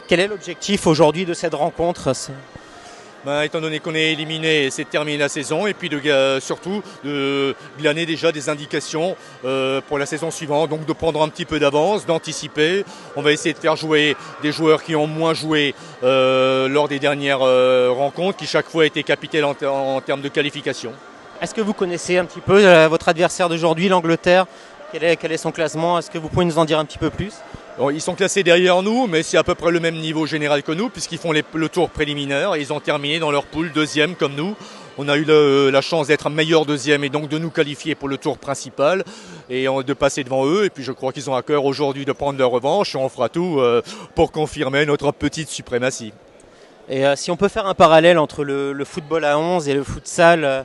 Quel est l'objectif aujourd'hui de cette rencontre? Étant donné qu'on est éliminé, c'est de terminer la saison et puis surtout de glaner déjà des indications pour la saison suivante, donc de prendre un petit peu d'avance, d'anticiper. On va essayer de faire jouer des joueurs qui ont moins joué lors des dernières rencontres, qui chaque fois étaient capitales en termes de qualification. Est-ce que vous connaissez un petit peu votre adversaire d'aujourd'hui, l'Angleterre? Quel est son classement? Est-ce que vous pouvez nous en dire un petit peu plus? Bon, ils sont classés derrière nous, mais c'est à peu près le même niveau général que nous, puisqu'ils font le tour préliminaire. Ils ont terminé dans leur poule deuxième comme nous. On a eu la chance d'être meilleur deuxième et donc de nous qualifier pour le tour principal et de passer devant eux. Et puis je crois qu'ils ont à cœur aujourd'hui de prendre leur revanche et on fera tout pour confirmer notre petite suprématie. Et si on peut faire un parallèle entre le football à 11 et le futsal,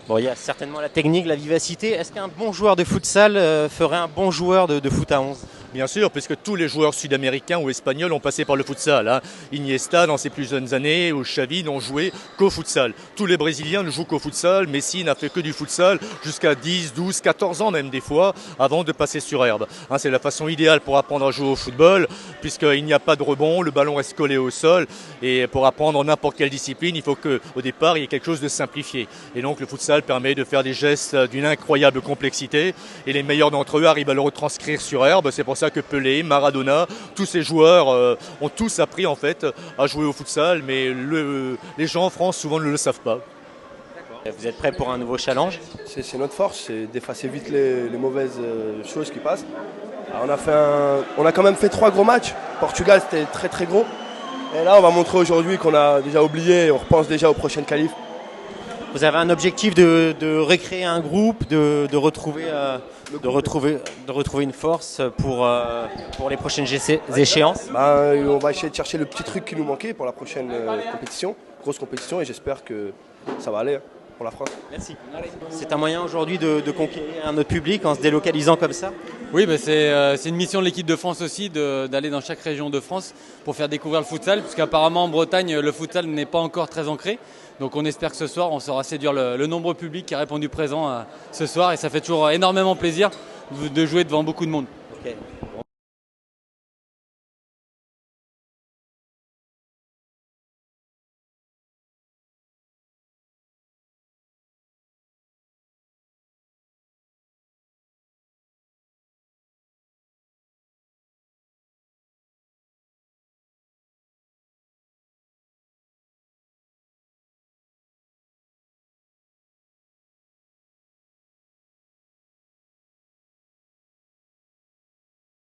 bon, il y a certainement la technique, la vivacité. Est-ce qu'un bon joueur de futsal ferait un bon joueur de foot à 11? Bien sûr, puisque tous les joueurs sud-américains ou espagnols ont passé par le futsal. Hein. Iniesta, dans ses plus jeunes années, ou Xavi n'ont joué qu'au futsal. Tous les Brésiliens ne jouent qu'au futsal. Messi n'a fait que du futsal jusqu'à 10, 12, 14 ans même des fois, avant de passer sur herbe. Hein, c'est la façon idéale pour apprendre à jouer au football, puisqu'il n'y a pas de rebond, le ballon reste collé au sol. Et pour apprendre n'importe quelle discipline, il faut qu'au départ, il y ait quelque chose de simplifié. Et donc le futsal permet de faire des gestes d'une incroyable complexité. Et les meilleurs d'entre eux arrivent à le retranscrire sur herbe. C'est pour ça que Pelé, Maradona, tous ces joueurs ont tous appris en fait à jouer au futsal, mais les gens en France souvent ne le savent pas. Vous êtes prêts pour un nouveau challenge? C'est notre force, c'est d'effacer vite les mauvaises choses qui passent. Alors on a quand même fait 3 gros matchs. Portugal, c'était très très gros. Et là, on va montrer aujourd'hui qu'on a déjà oublié et on repense déjà aux prochaines qualifs. Vous avez un objectif de recréer un groupe, de retrouver une force pour les prochaines échéances? On va essayer de chercher le petit truc qui nous manquait pour la prochaine compétition, grosse compétition, et j'espère que ça va aller pour la France. Merci. C'est un moyen aujourd'hui de conquérir un autre public en se délocalisant comme ça? Oui, c'est une mission de l'équipe de France aussi d'aller dans chaque région de France pour faire découvrir le futsal, puisqu'apparemment en Bretagne, le futsal n'est pas encore très ancré. Donc on espère que ce soir, on saura séduire le nombreux public qui a répondu présent ce soir. Et ça fait toujours énormément plaisir de jouer devant beaucoup de monde. Okay.